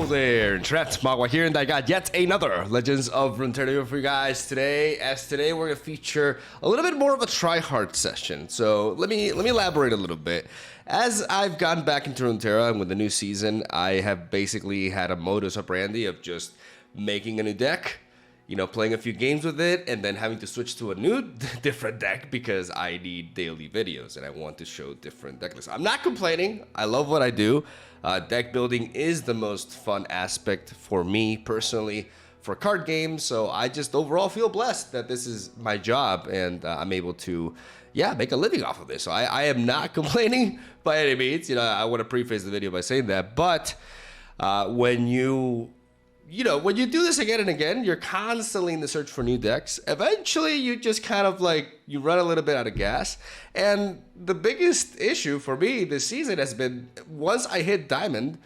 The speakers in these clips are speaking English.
Hello there, MegaMogwai here, and I got yet another Legends of Runeterra for you guys today. Today we're gonna feature a little bit more of a try-hard session. So let me elaborate a little bit. As I've gotten back into Runeterra and with the new season, I have basically had a modus operandi of just making a new deck, you know, playing a few games with it, and then having to switch to a new different deck because I need daily videos and I want to show different deck lists. I'm not complaining. I love what I do. Deck building is the most fun aspect for me personally for card games. So I just overall feel blessed that this is my job and I'm able to, make a living off of this. So I am not complaining by any means. You know, I want to preface the video by saying that. But when you do this again and again, you're constantly in the search for new decks. Eventually, you just kind of you run a little bit out of gas. And the biggest issue for me this season has been, once I hit Diamond,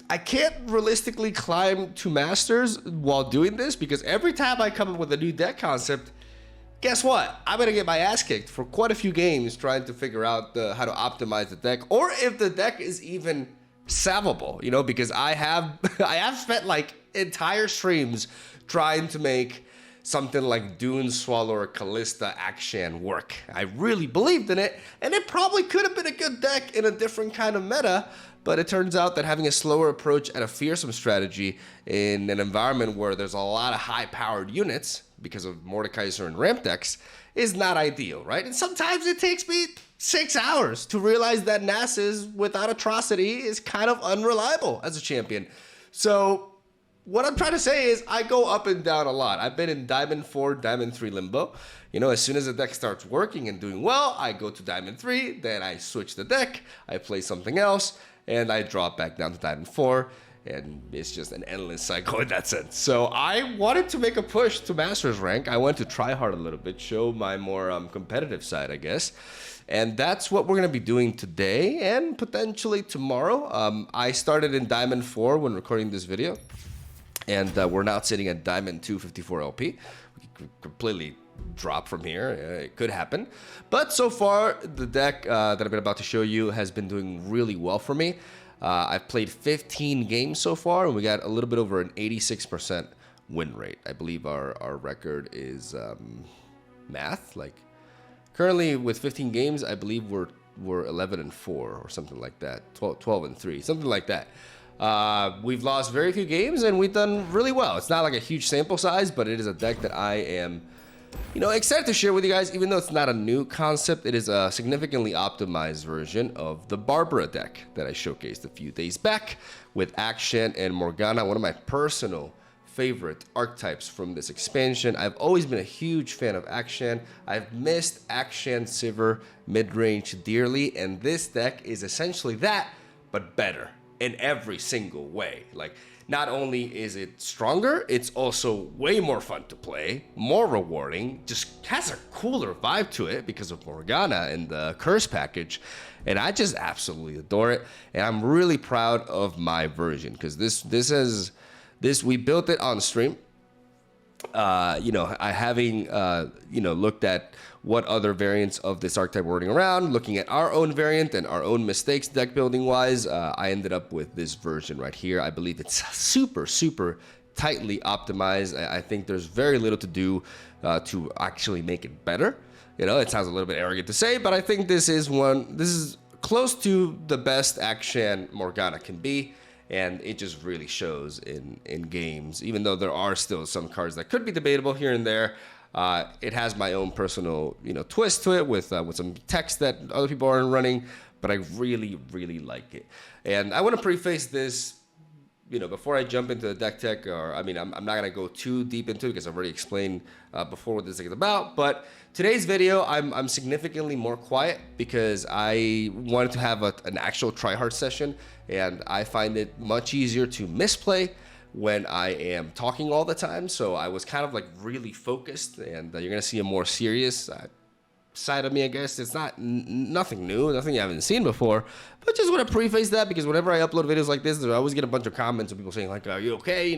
I can't realistically climb to Masters while doing this, because every time I come up with a new deck concept, guess what? I'm going to get my ass kicked for quite a few games trying to figure out how to optimize the deck, or if the deck is even salvable, you know, because I have spent entire streams trying to make something like Dune Swallow or Callista Akshan work. I really believed in it, and it probably could have been a good deck in a different kind of meta, but it turns out that having a slower approach and a fearsome strategy in an environment where there's a lot of high-powered units because of Mordekaiser and ramp decks is not ideal, right? And sometimes it takes me 6 hours to realize that Nasus without Atrocity is kind of unreliable as a champion. So what I'm trying to say is I go up and down a lot. I've been in Diamond 4, Diamond 3 limbo. You know, as soon as the deck starts working and doing well, I go to Diamond 3, then I switch the deck, I play something else, and I drop back down to Diamond 4. And it's just an endless cycle in that sense. So I wanted to make a push to Masters rank. I wanted to try hard a little bit, show my more competitive side, I guess. And that's what we're going to be doing today and potentially tomorrow. I started in Diamond 4 when recording this video. And we're now sitting at Diamond 254 LP. We could completely drop from here. It could happen. But so far, the deck that I've been about to show you has been doing really well for me. I've played 15 games so far, and we got a little bit over an 86% win rate. I believe our record is math. Currently with 15 games, I believe we're 11-4 or something like that. 12-3, something like that. We've lost very few games, and we've done really well. It's not like a huge sample size, but it is a deck that I am, excited to share with you guys. Even though it's not a new concept, it is a significantly optimized version of the Barbara deck that I showcased a few days back with Akshan and Morgana, one of my personal favorite archetypes from this expansion. I've always been a huge fan of Akshan. I've missed Akshan Sivir mid-range dearly, and this deck is essentially that, but better in every single way. Not only is it stronger, it's also way more fun to play, more rewarding, just has a cooler vibe to it because of Morgana and the Curse package, and I just absolutely adore it. And I'm really proud of my version because we built it on stream. Looked at what other variants of this archetype were running around, looking at our own variant and our own mistakes deck building wise, I ended up with this version right here. I believe it's super, super tightly optimized. I think there's very little to do to actually make it better. It sounds a little bit arrogant to say, but I think this is close to the best Akshan Morgana can be. And it just really shows in games, even though there are still some cards that could be debatable here and there. It has my own personal, twist to it with some text that other people aren't running, but I really, really like it. And I want to preface this, before I jump into the deck tech, I'm not going to go too deep into it because I've already explained before what this is about. But today's video, I'm significantly more quiet because I wanted to have an actual try-hard session, and I find it much easier to misplay when I am talking all the time. So I was kind of really focused, and you're gonna see a more serious side of me, I guess. It's nothing new, nothing you haven't seen before, but just want to preface that because whenever I upload videos like this, I always get a bunch of comments of people saying are you okay?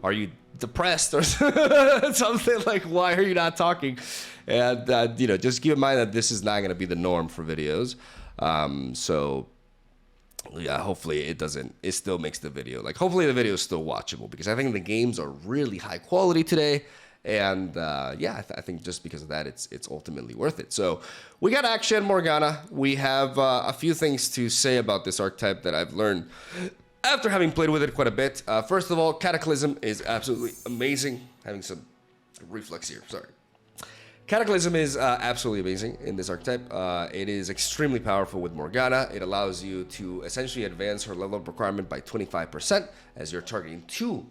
Are you depressed or something? Why are you not talking? And just keep in mind that this is not going to be the norm for videos. So yeah, hopefully it doesn't, it still makes the video, like, hopefully the video is still watchable, because I think the games are really high quality today. And yeah, I think just because of that, it's ultimately worth it. So we got Action Morgana. We have a few things to say about this archetype that I've learned after having played with it quite a bit. First of all, Cataclysm is absolutely amazing. Having some reflex here, sorry. Cataclysm is absolutely amazing in this archetype. It is extremely powerful with Morgana. It allows you to essentially advance her level up requirement by 25% as you're targeting two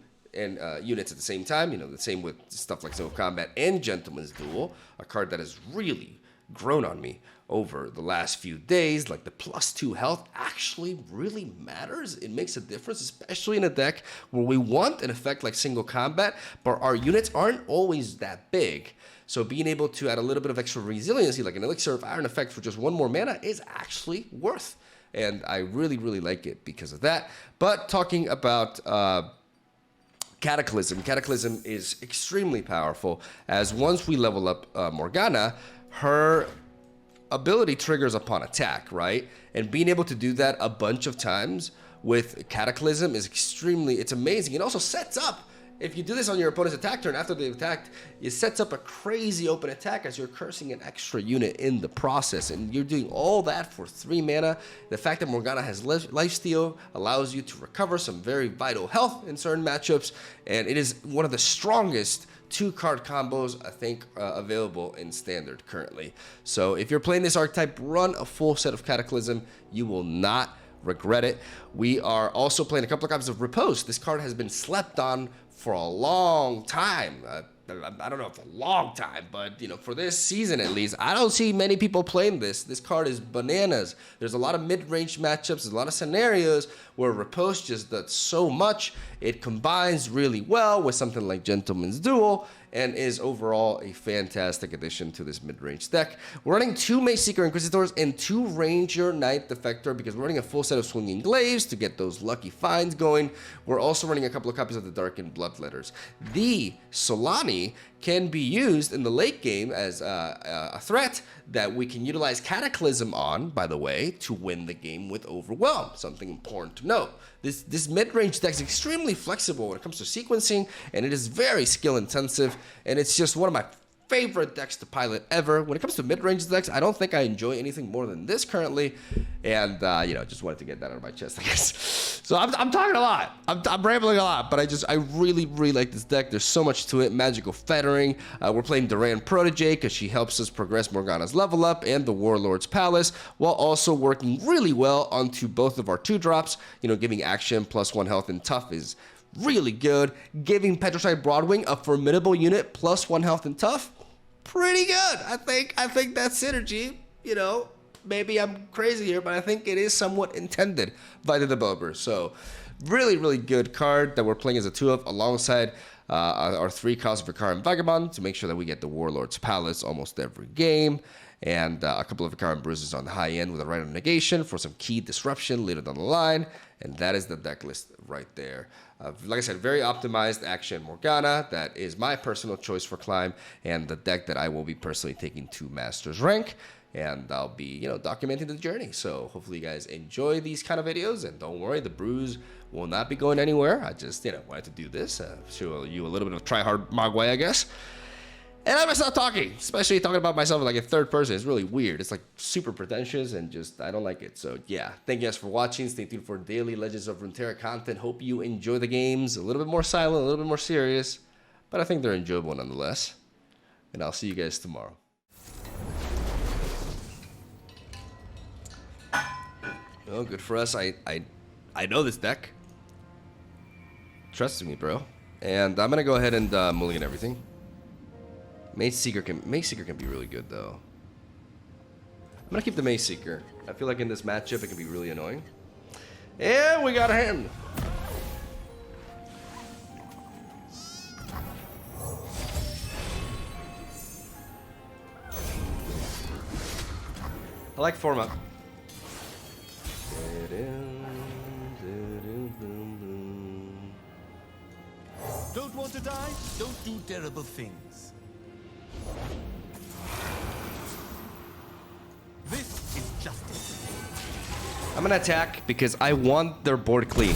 units at the same time. You know, the same with stuff like Zone of Combat and Gentleman's Duel, a card that has really grown on me over the last few days. Like, the +2 health actually really matters. It makes a difference, especially in a deck where we want an effect like Single Combat, but our units aren't always that big. So being able to add a little bit of extra resiliency, like an Elixir of Iron effect for just 1 more mana, is actually worth. And I really, really like it because of that. But talking about Cataclysm. Cataclysm is extremely powerful, as once we level up Morgana, her ability triggers upon attack, right? And being able to do that a bunch of times with Cataclysm is it's amazing. It also sets up, if you do this on your opponent's attack turn after they've attacked, it sets up a crazy open attack as you're cursing an extra unit in the process. And you're doing all that for 3 mana. The fact that Morgana has lifesteal allows you to recover some very vital health in certain matchups. And it is one of the strongest 2-card combos, I think, available in Standard currently. So if you're playing this archetype, run a full set of Cataclysm. You will not regret it. We are also playing a couple of copies of Repose. This card has been slept on for a long time. I don't know if a long time, but you know, for this season at least, I don't see many people playing this. This card is bananas. There's a lot of mid-range matchups. There's a lot of scenarios where Repose just does so much. It combines really well with something like Gentleman's Duel, and is overall a fantastic addition to this mid-range deck. We're running 2 Maze Seeker Inquisitors and 2 Ranger Knight Defector because we're running a full set of Swinging Glaives to get those lucky finds going. We're also running a couple of copies of the Darkened Bloodletters. The Solani can be used in the late game as a threat that we can utilize Cataclysm on, by the way, to win the game with Overwhelm. Something important to note. This mid-range deck is extremely flexible when it comes to sequencing, and it is very skill-intensive, and it's just one of my favorite decks to pilot ever. When it comes to mid-range decks, I don't think I enjoy anything more than this currently, and you know, just wanted to get that out of my chest, I guess. So I'm talking a lot. I'm rambling a lot, but I really, really like this deck. There's so much to it. Magical Fettering. We're playing Duran Protege because she helps us progress Morgana's level up and the Warlord's Palace, while also working really well onto both of our 2-drops. You know, giving action +1 health and tough is really good. Giving Petrified Broadwing, a formidable unit, +1 health and tough, pretty good. I think that synergy, you know, maybe I'm crazy here, but I think it is somewhat intended by the developers. So really, really good card that we're playing as a 2 of alongside our 3 cost Vicar Vagabond to make sure that we get the Warlord's Palace almost every game. And a couple of Vicar Bruises on the high end with a Rite of Negation for some key disruption later down the line. And that is the deck list right there. Like I said, very optimized Action Morgana. That is my personal choice for Climb, and the deck that I will be personally taking to Master's rank. And I'll be, you know, documenting the journey. So hopefully you guys enjoy these kind of videos. And don't worry, the bruise will not be going anywhere. I just, you know, wanted to do this. Show you a little bit of try-hard Mogwai, I guess. And I'm gonna stop talking, especially talking about myself like in 3rd person. It's really weird. It's like super pretentious and just, I don't like it. So yeah, thank you guys for watching. Stay tuned for daily Legends of Runeterra content. Hope you enjoy the games. A little bit more silent, a little bit more serious, but I think they're enjoyable nonetheless. And I'll see you guys tomorrow. Oh, good for us. I know this deck. Trust me, bro. And I'm gonna go ahead and mulligan everything. Maze Seeker can be really good though. I'm gonna keep the Maze Seeker. I feel like in this matchup it can be really annoying. And we got a hand. I like form up. Don't want to die? Don't do terrible things. This is justice. I'm gonna attack because I want their board clean.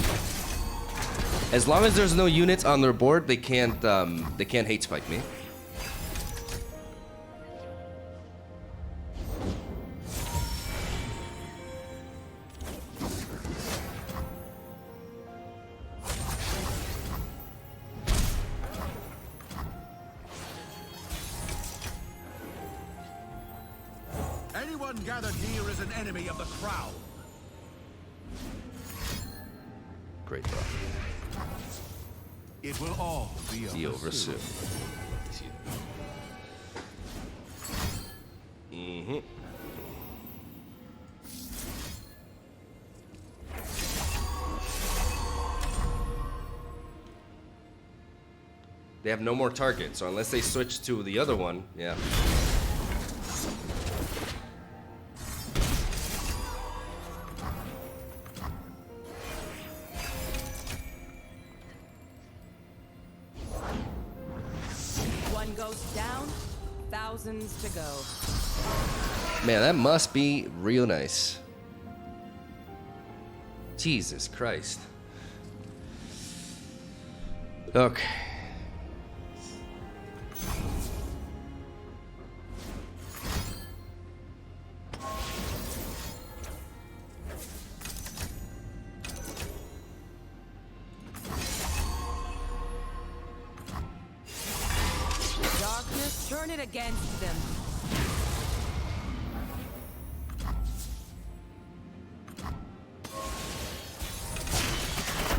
As long as there's no units on their board, they can't hate spike me. Anyone gathered here is an enemy of the crown. Great, bro. It will all be over Soon. They have no more targets, so unless they switch to the other one, yeah. One goes down, thousands to go. Man, that must be real nice. Jesus Christ. Okay. Darkness, turn it against them.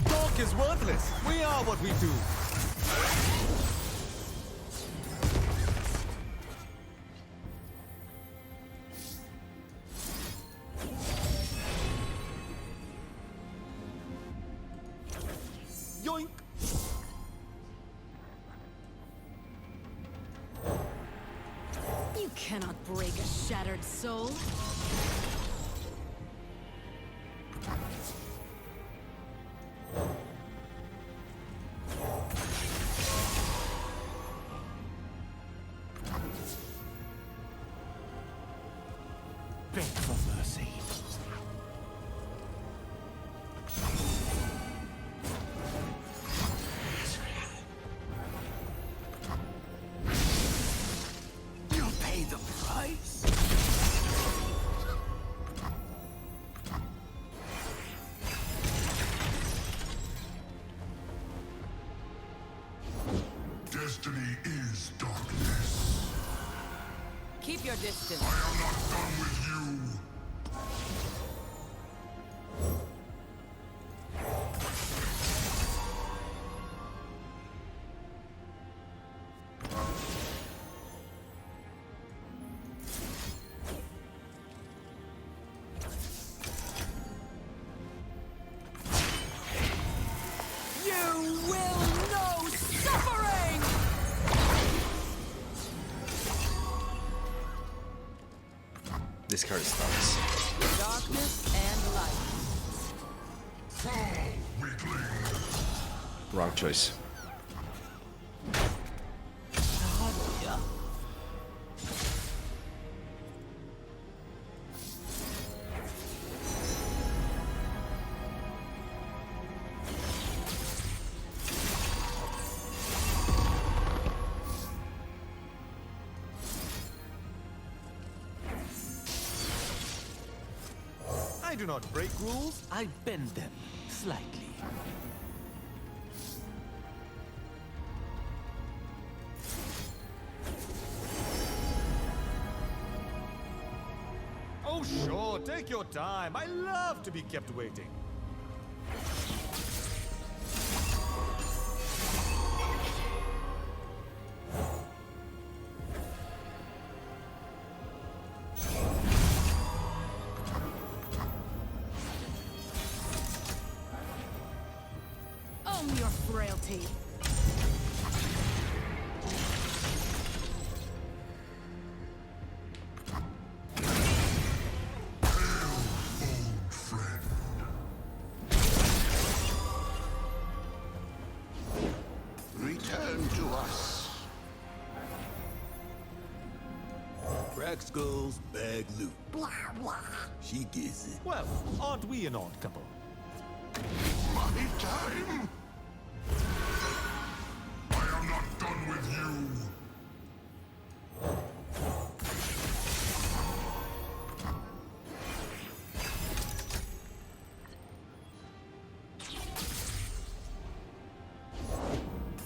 Talk is worthless. We are what we do. Yoink. You cannot break a shattered soul. Beg for mercy. You'll pay the price. Destiny is darkness. Keep your distance. I am not done with you. You will know suffering! This card sucks. Darkness and light. Fall, weakling. Wrong choice. I do not break rules, I bend them slightly. Oh sure, take your time. I love to be kept waiting. Own your frailty. Old friend. Return to us. Packs girls, bag loot. Blah, blah. She gets it. Well, aren't we an odd couple? My time? I am not done with you.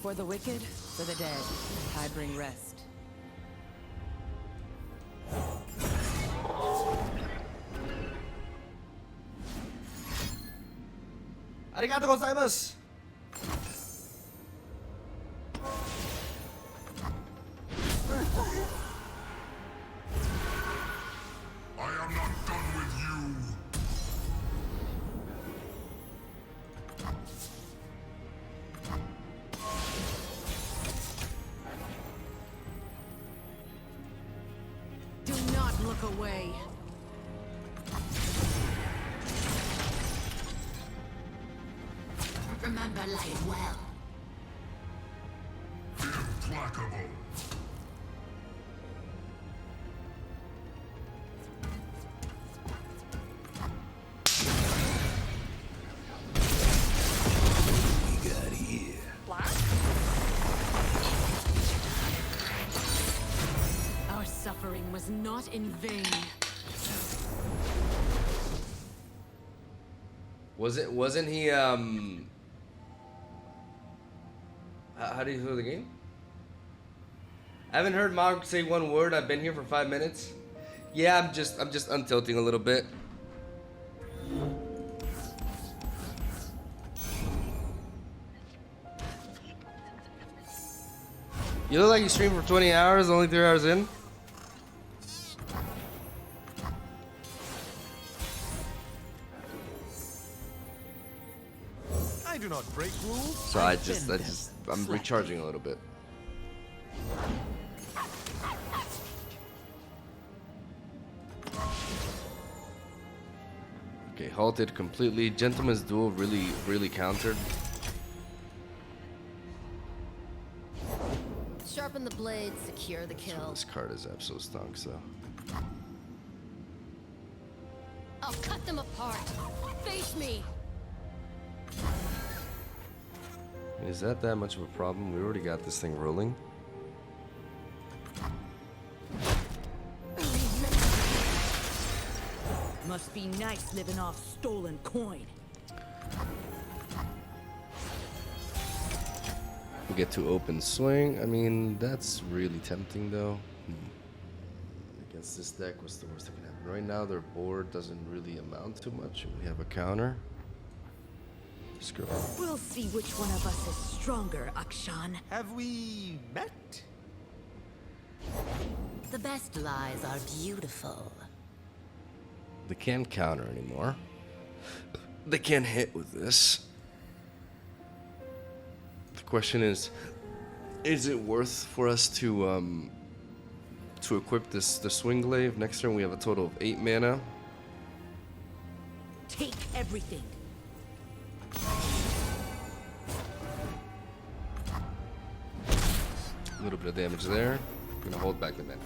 For the wicked, for the dead, I bring rest. Arigatou gozaimasu. I am not done with you. Do not look away. Remember life well. Implacable. We got here. Our suffering was not in vain. Wasn't he how do you feel the game? I haven't heard Mog say one word. I've been here for 5 minutes. Yeah, I'm just untilting a little bit. You look like you streamed for 20 hours, only 3 hours in. I do not break rules. So I'm recharging a little bit. Okay, halted completely. Gentleman's Duel really countered. Sharpen the blade, secure the kill. This card is absolute stunk, so. I'll cut them apart. Face me. Is that much of a problem? We already got this thing rolling. Must be nice living off stolen coin. We get to open swing. I mean, that's really tempting though. Against this deck, what's the worst that can happen? Right now, their board doesn't really amount to much. We have a counter. Screw it. We'll see which one of us is stronger, Akshan. Have we met? The best lies are beautiful. They can't counter anymore. They can't hit with this. The question is it worth for us to equip the swing glaive? Next turn we have a total of 8 mana. Take everything. A little bit of damage there. I'm gonna hold back the mana.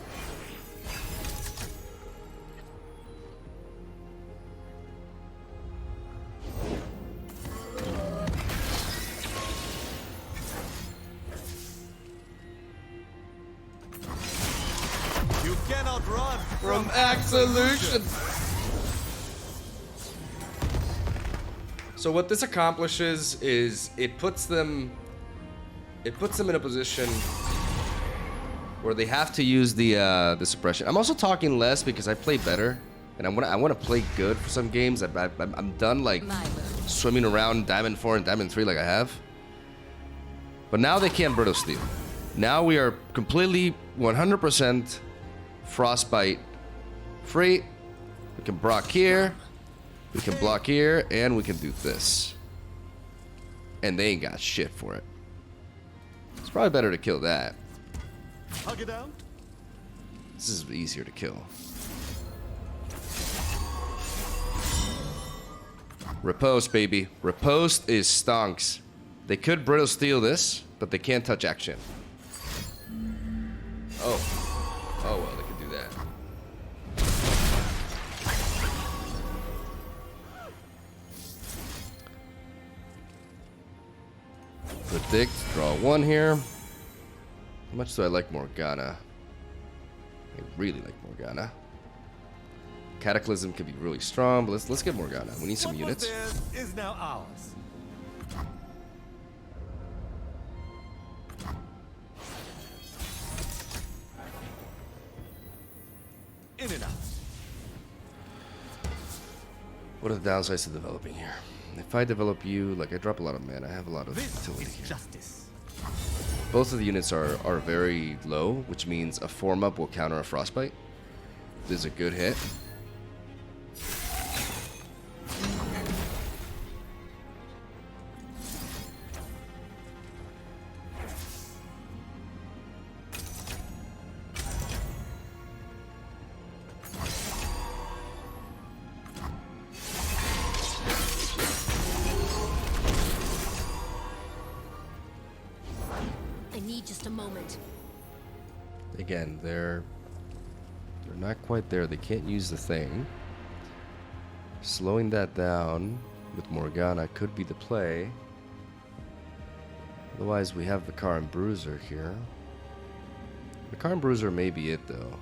You cannot run From Absolution. So what this accomplishes is it puts them in a position where they have to use the suppression. I'm also talking less because I play better, and I want to play good for some games. I'm done like swimming around Diamond 4 and Diamond 3 like I have. But now they can't Brittle Steel. Now we are completely 100% Frostbite free. We can block here, we can block here, and we can do this. And they ain't got shit for it. It's probably better to kill that. Hug it out. This is easier to kill. Riposte, baby. Riposte is stonks. They could Brittle Steel this, but they can't touch action. Oh. Oh well, they could do that. Predict, draw 1 here. How much do I like Morgana? I really like Morgana. Cataclysm could be really strong, but let's get Morgana. We need some What units. was theirs is now ours. In and out. What are the downsides to developing here? If I develop you, like I drop a lot of mana, I have a lot of This utility is here. justice. Both of the units are very low, which means a form up will counter a frostbite. This is a good hit. I need just a moment. Again, they're not quite there. They can't use the thing. Slowing that down with Morgana could be the play. Otherwise, we have Vicar and Bruiser here. Vicar and Bruiser may be it, though.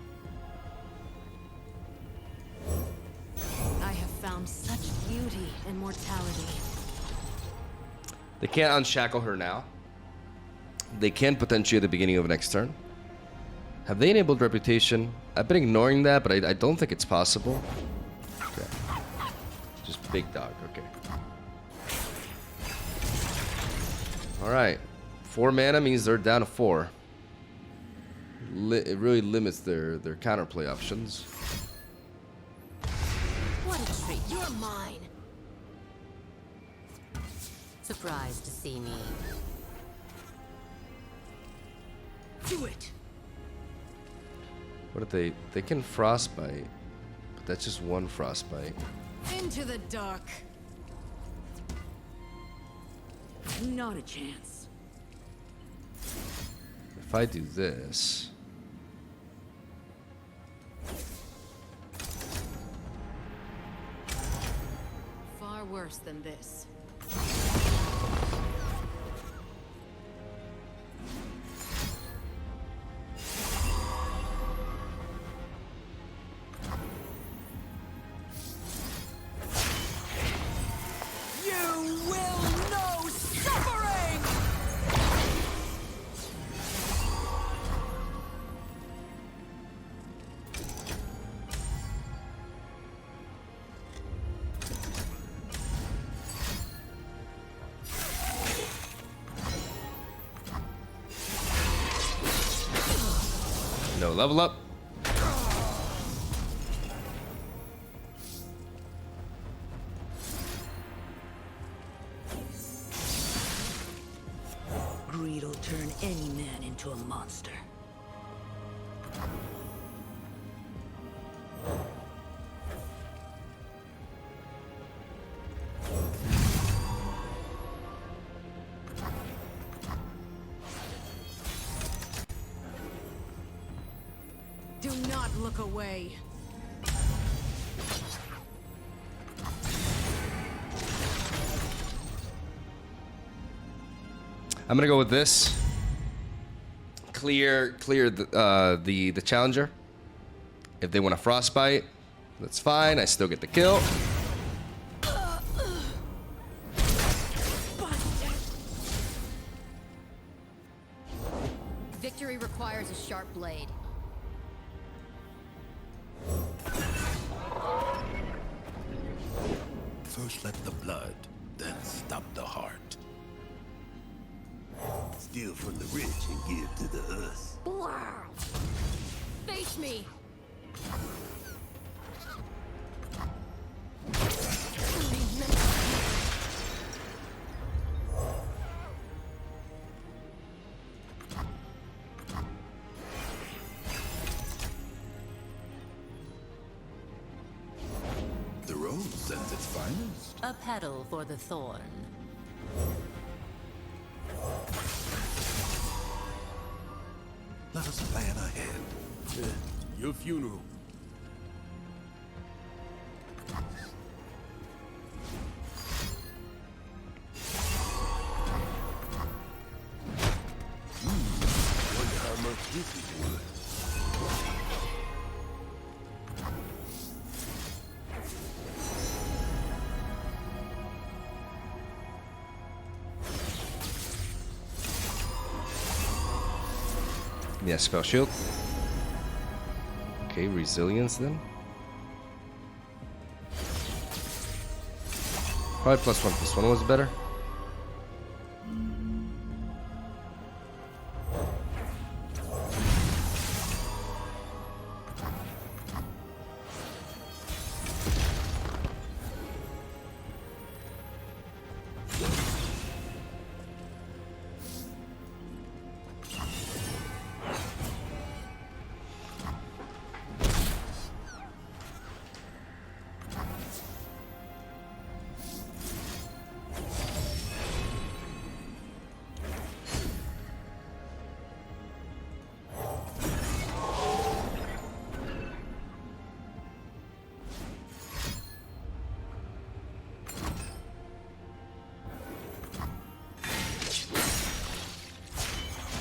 I have found such beauty and mortality. They can't unshackle her now. They can potentially at the beginning of next turn. Have they enabled Reputation? I've been ignoring that, but I don't think it's possible. Okay. Just big dog, okay. Alright. 4 mana means they're down to 4. It really limits their counterplay options. What a treat. You're mine. Surprised to see me. Do it. What if they can Frostbite, but that's just one Frostbite. Into the dark. Not a chance. If I do this, Far worse than this. You will know suffering! no level up. Greed will turn any man into a monster. Do not look away. I'm gonna go with this. Clear the challenger. If they want a frostbite, that's fine. I still get the kill. Victory requires a sharp blade. First let the blood, then stop the heart. Steal from the rich and give to the us. Face me. The rose sends its finest. A petal for the thorn. Let us plan ahead. Your funeral. Yeah, spell shield. Okay, resilience then. Probably +1/+1 was better.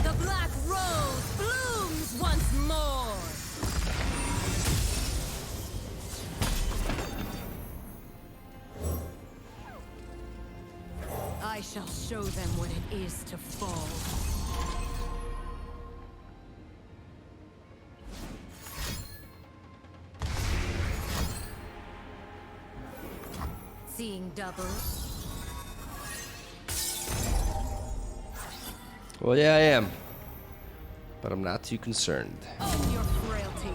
The black rose blooms once more. I shall show them what it is to fall. Seeing double. Well, yeah, I am. But I'm not too concerned. Own your frailty.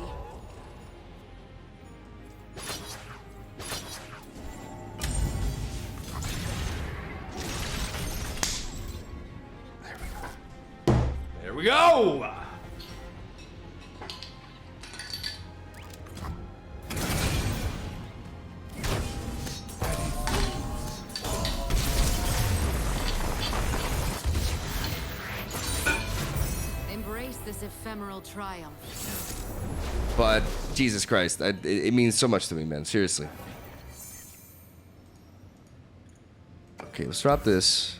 There we go! Embrace this ephemeral triumph. But, Jesus Christ, it means so much to me, man. Seriously. Okay, let's drop this.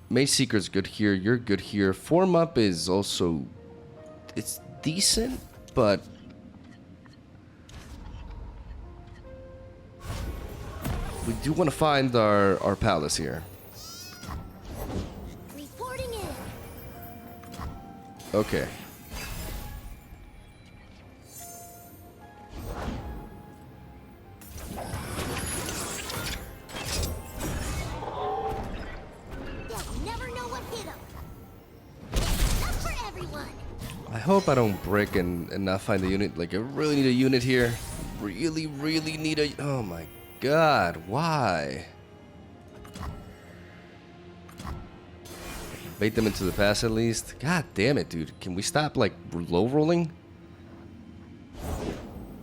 Maze Seeker's good here. You're good here. Form Up is also... It's decent, but... We do want to find our palace here. Reporting in. Okay. They'll never know what hit them. Not for everyone. I hope I don't break and not find a unit. Like, I really need a unit here. Really, really need a... Oh my god, why? Bait them into the pass at least. God damn it, dude. Can we stop, like, low rolling?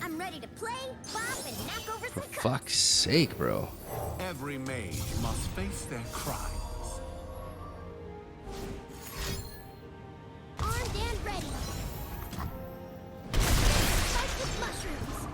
I'm ready to play, bop, and knock over For some cups. fuck's sake, bro. Every mage must face their crimes. Armed and ready. Fight with mushrooms.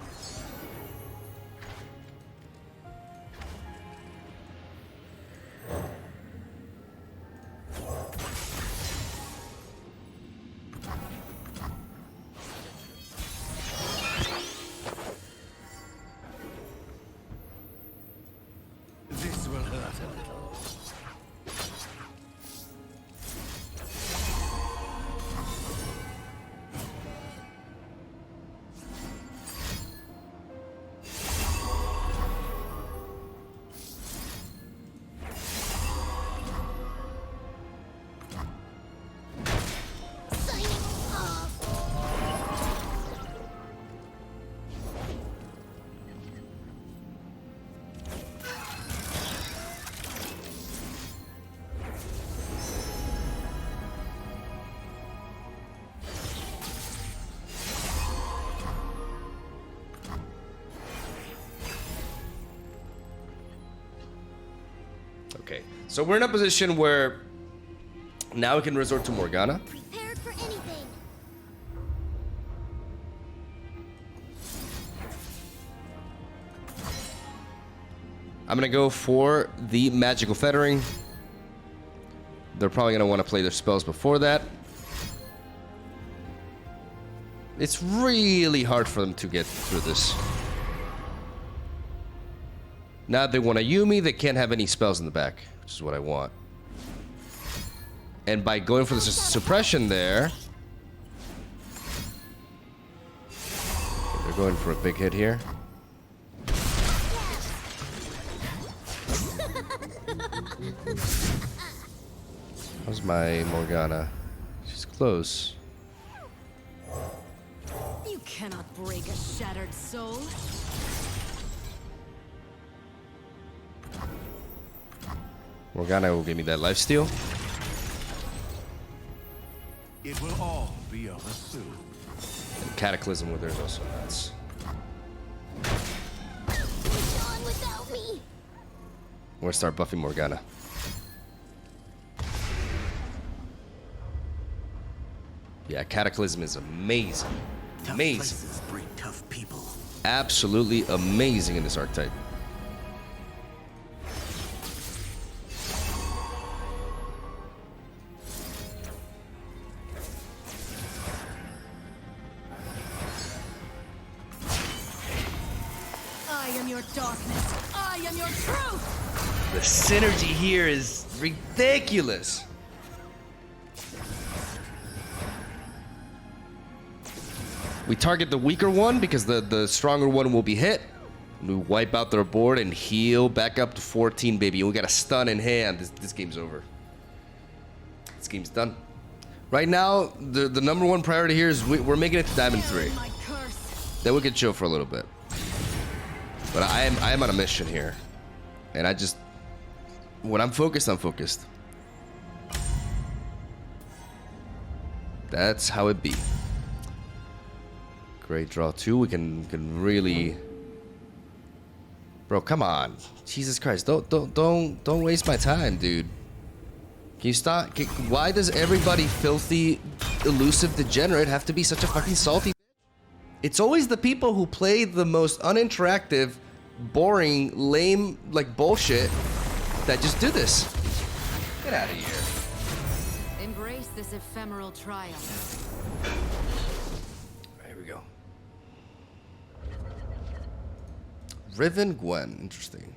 This will hurt a little. Signing off. Okay, so we're in a position where now we can resort to Morgana. Prepared for anything. I'm gonna go for the Magical Fettering. They're probably gonna want to play their spells before that. It's really hard for them to get through this. Now they want a Yumi, they can't have any spells in the back, which is what I want. And by going for the suppression there, they're going for a big hit here. How's my Morgana? She's close. You cannot break a shattered soul. Morgana will give me that lifesteal. It will all be over soon. And Cataclysm with her is also nuts. Gone without me. We're gonna start buffing Morgana. Yeah, Cataclysm is amazing. Amazing. Places breed tough people. Absolutely amazing in this archetype. I am your darkness. I am your truth. The synergy here is ridiculous. We target the weaker one because the stronger one will be hit. We wipe out their board and heal back up to 14, baby. We got a stun in hand. This game's over. This game's done. Right now, the number one priority here is we're making it to Diamond 3. My curse. Then we can chill for a little bit. But I am on a mission here. And I just... When I'm focused, I'm focused. That's how it be. Great draw 2. We can really... Bro, come on. Jesus Christ. Don't waste my time, dude. Can you stop? Why does everybody filthy, elusive degenerate have to be such a fucking salty? It's always the people who play the most uninteractive, boring, lame, like bullshit that just do this. Get out of here. Embrace this ephemeral trial. Here we go. Riven Gwen, interesting.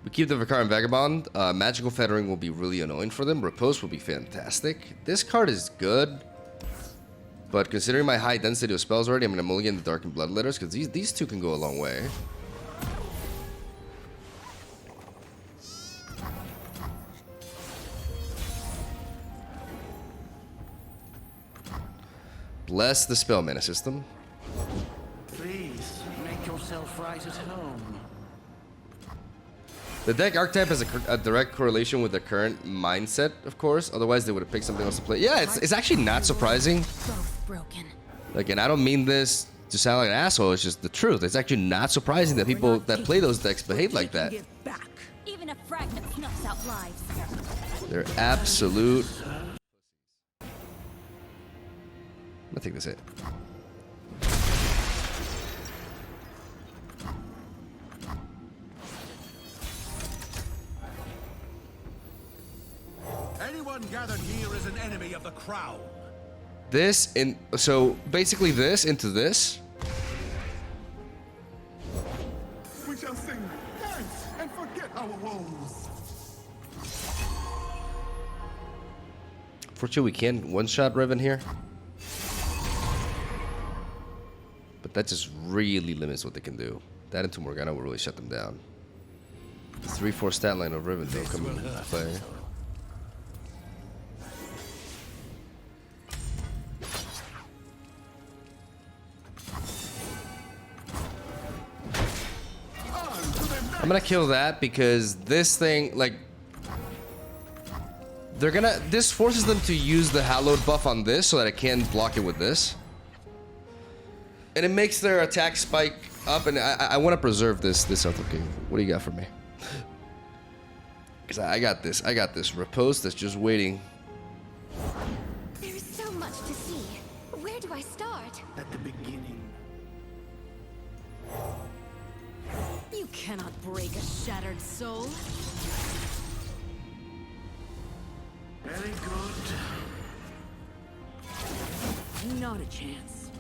We keep the Vicarian Vagabond. Magical Fettering will be really annoying for them. Repose will be fantastic. This card is good. But considering my high density of spells already, I'm going to mulligan the Dark and Bloodletters because these two can go a long way. Bless the spell mana system. Please, make yourself right at home. The deck archetype has a direct correlation with the current mindset, of course. Otherwise, they would have picked something else to play. Yeah, it's actually not surprising. Both broken. Like, and I don't mean this to sound like an asshole. It's just the truth. It's actually not surprising that people that play those decks behave like that. Even a fragment snuffs out lives. They're absolute. I'm gonna take this hit. Anyone gathered here is an enemy of the crown. This in so basically this into this. We shall sing dance and forget our woes. Fortunately, we can one-shot Riven here. But that just really limits what they can do. That into Morgana will really shut them down. The 3-4 stat line of Riven don't come into play. I'm gonna kill that because this thing, like, they're gonna, this forces them to use the hallowed buff on this so that I can block it with this. And it makes their attack spike up, and I want to preserve this Health King. What do you got for me? Because I got this Repose that's just waiting. There is so much to see. Where do I start? At the beginning. You cannot break a shattered soul. Very good. Not a chance.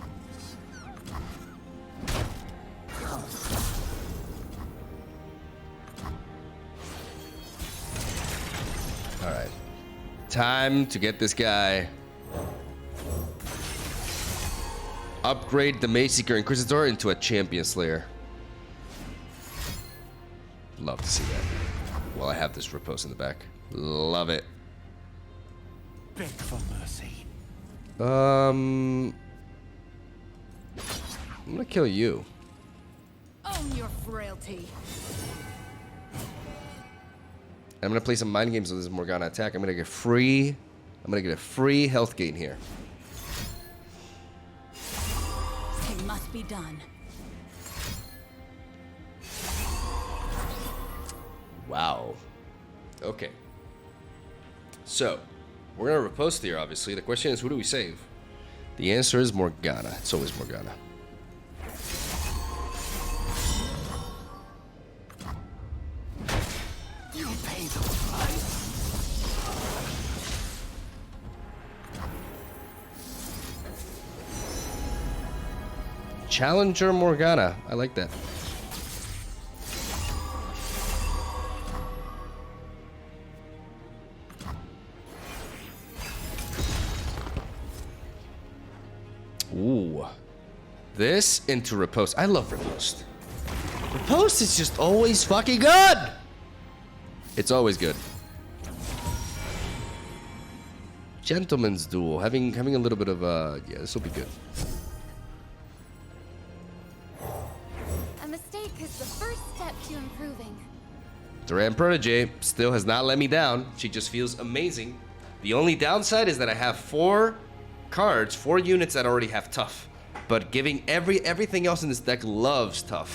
All right. Time to get this guy. Upgrade the Mage Seeker Inquisitor into a Champion Slayer. Love to see that. While I have this riposte in the back. Love it. Beg for mercy. I'm gonna kill you. Own your frailty. I'm gonna play some mind games with this Morgana attack. I'm gonna get free. I'm gonna get a free health gain here. It must be done. Wow. Okay. So, we're gonna riposte here, obviously. The question is, who do we save? The answer is Morgana. It's always Morgana. You pay the price. Challenger Morgana. I like that. Ooh. This into riposte. I love riposte. Riposte is just always fucking good. It's always good. Gentleman's duel. Having a little bit of yeah, this will be good. A mistake is the first step to improving. Duran Protege still has not let me down. She just feels amazing. The only downside is that I have 4 cards, 4 units that already have tough. But giving everything else in this deck loves tough.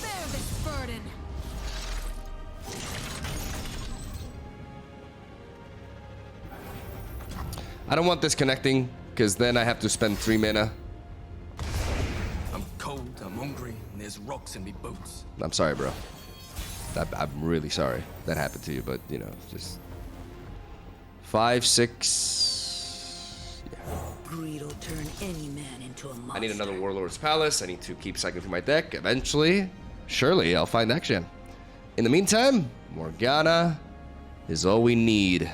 Bear this burden. I don't want this connecting, because then I have to spend 3 mana. I'm cold, I'm hungry, and there's rocks in me boots. I'm sorry, bro. I'm really sorry that happened to you, but, you know, just... 5, 6... Yeah. Greed will turn any man into a monster. I need another Warlord's Palace. I need to keep cycling through my deck. Eventually, surely, I'll find action. In the meantime, Morgana is all we need.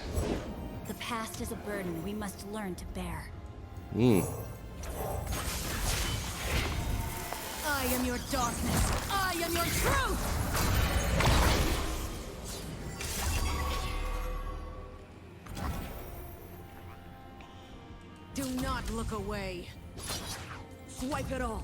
The past is a burden we must learn to bear. I am your darkness. I am your truth. Do not look away. Swipe it all.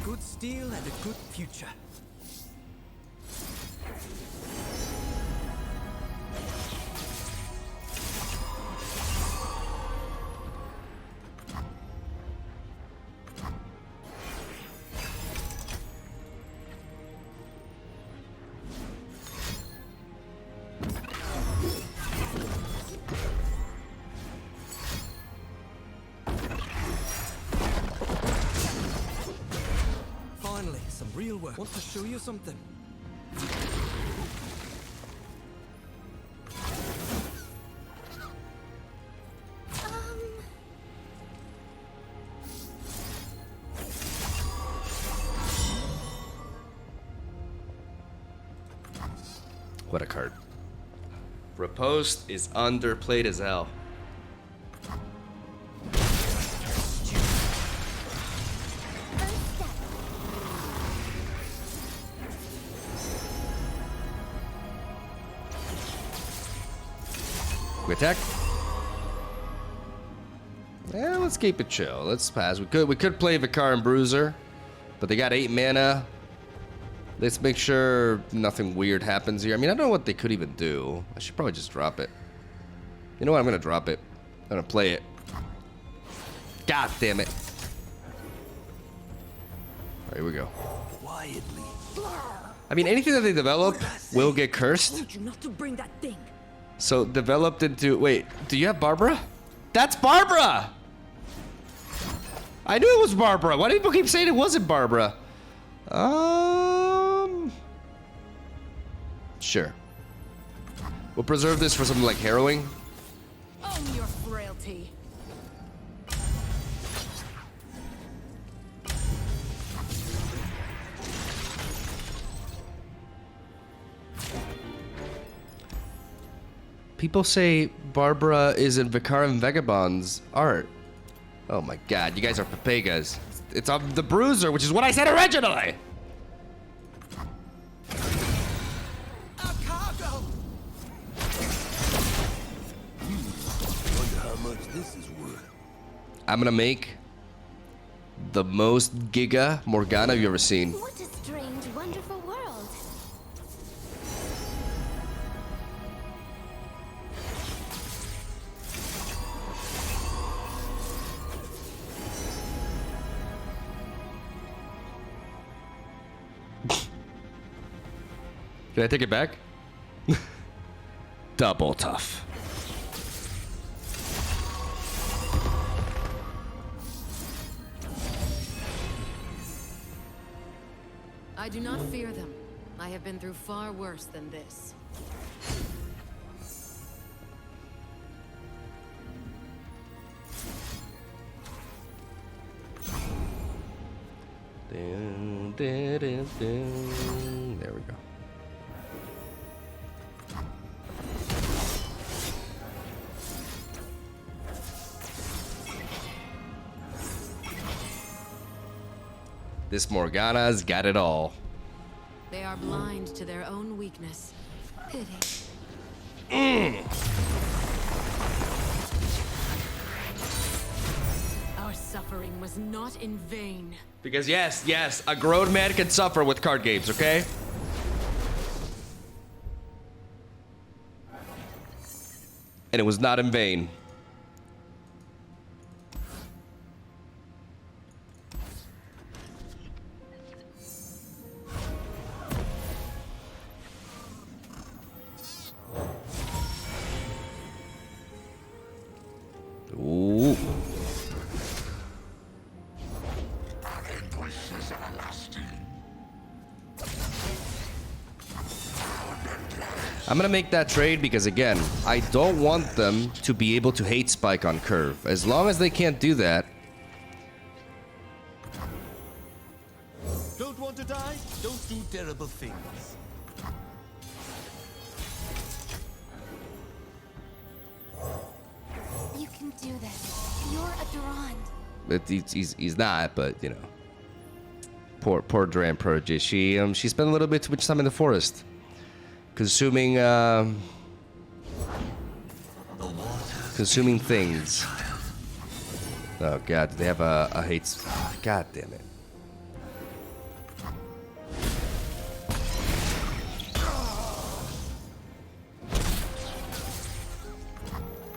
Good steel and a good future. Finally, some real work. Want to show you something? What a card. Riposte is underplayed as hell. Quick attack. Yeah, let's keep it chill. Let's pass. We could play Vicar and Bruiser, but they got 8 mana. Let's make sure nothing weird happens here. I mean, I don't know what they could even do. I should probably just drop it. You know what? I'm gonna drop it. I'm gonna play it. God damn it. All right, here we go. Quietly. I mean, anything that they develop will get cursed. told you not to bring that thing. So developed into... Wait, do you have Barbara? That's Barbara! I knew it was Barbara. Why do people keep saying it wasn't Barbara? Sure. We'll preserve this for something like harrowing. Own your frailty. People say Barbara is in Vicar and Vagabond's art. Oh my god, you guys are papegas. It's on the Bruiser, which is what I said originally! Our cargo! Wonder how much this is worth. I'm gonna make the most giga Morgana you've ever seen. What a strange, wonderful world. Can I take it back? Double tough. I do not fear them. I have been through far worse than this. There we go. This Morgana's got it all. They are blind to their own weakness. Pity. Our suffering was not in vain. Because yes, a grown man can suffer with card games, okay? And it was not in vain. Ooh. I'm gonna make that trade because, again, I don't want them to be able to hate Spike on curve. As long as they can't do that. Don't want to die? Don't do terrible things. You can do this. You're a Durand. But he's not, but, you know. Poor Duran Protege. She spent a little bit too much time in the forest. Consuming things. Oh god, they have a hate. God damn it.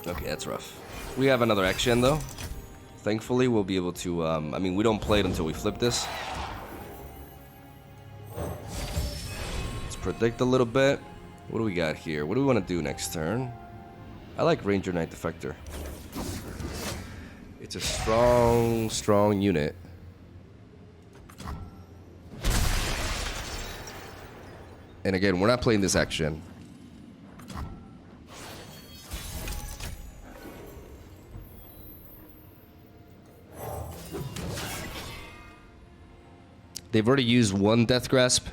Okay, that's rough. We have another action though. Thankfully, we'll be able to. I mean, we don't play it until we flip this. Let's predict a little bit. What do we got here? What do we want to do next turn? I like Ranger Knight Defector. It's a strong unit. And again, we're not playing this action. They've already used one Death Grasp.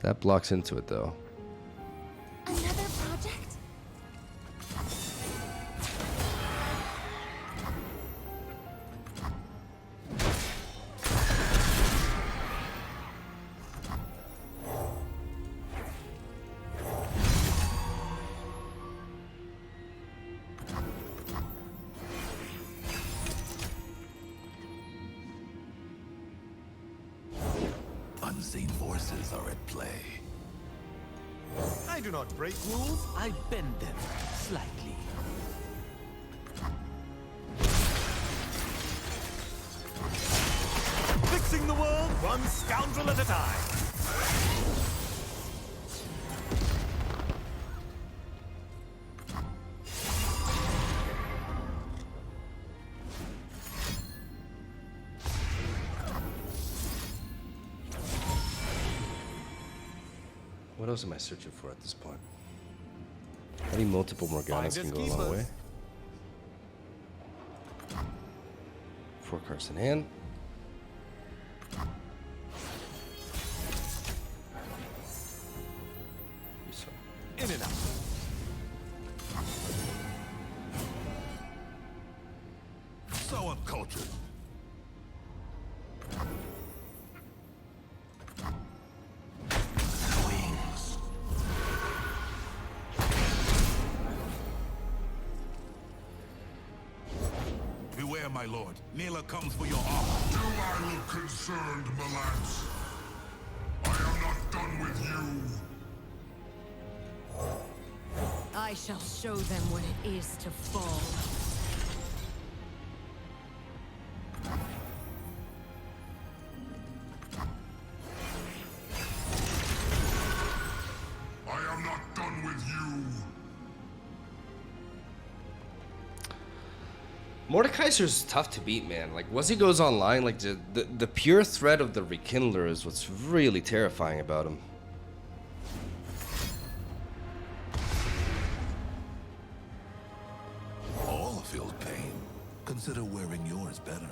That blocks into it though. Another project? Unseen forces are at play. I do not break rules, I bend them slightly. Fixing the world one scoundrel at a time. What else am I searching for at this point? Having multiple Morganas can go a long way. 4 cards in hand. So. In and out. So uncultured. Wings. Beware, my lord. Neela comes for your armor. Do I look concerned, Malance? I am not done with you. I shall show them what it is to fall. I am not done with you. Mordekaiser's tough to beat, man. Like, once he goes online, like, the pure threat of the Rekindler is what's really terrifying about him. All feels pain. Consider wearing yours better.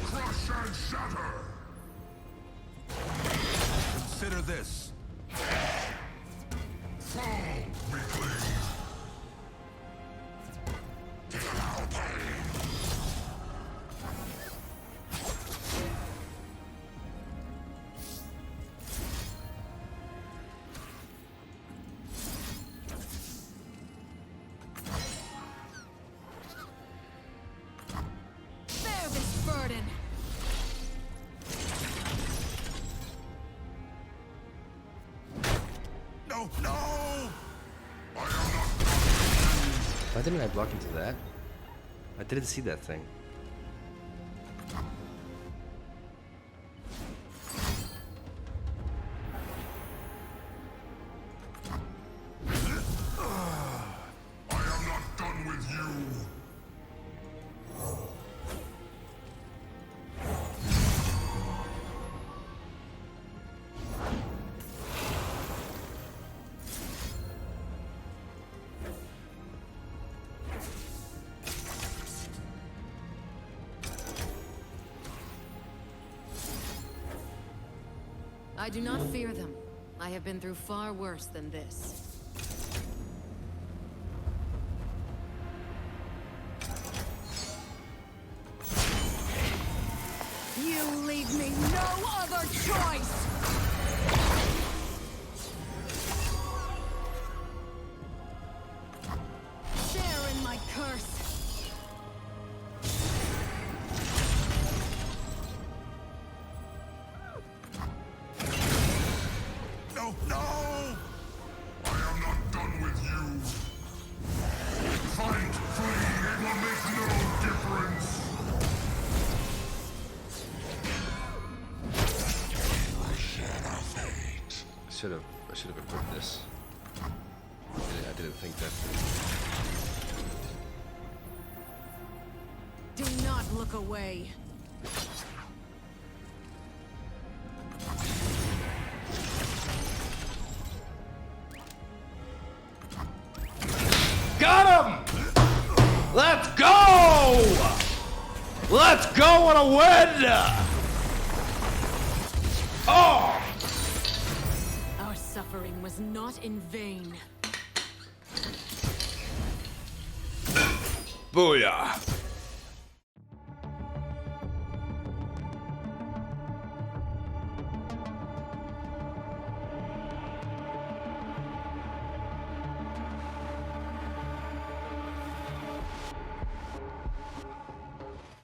Crush and shatter. Consider this. Fall, weakling. Allow pain. Bear this burden. No, no! Why didn't I block into that? I didn't see that thing. I am not done with you. I do not fear them. I have been through far worse than this. You leave me no other choice! Share in my curse! No, no! I am not done with you. Fight, flee, it will make no difference. I should have equipped this. I didn't think that through. Do not look away. Got him! Let's go! Let's go on a win! Oh! Our suffering was not in vain. Booyah!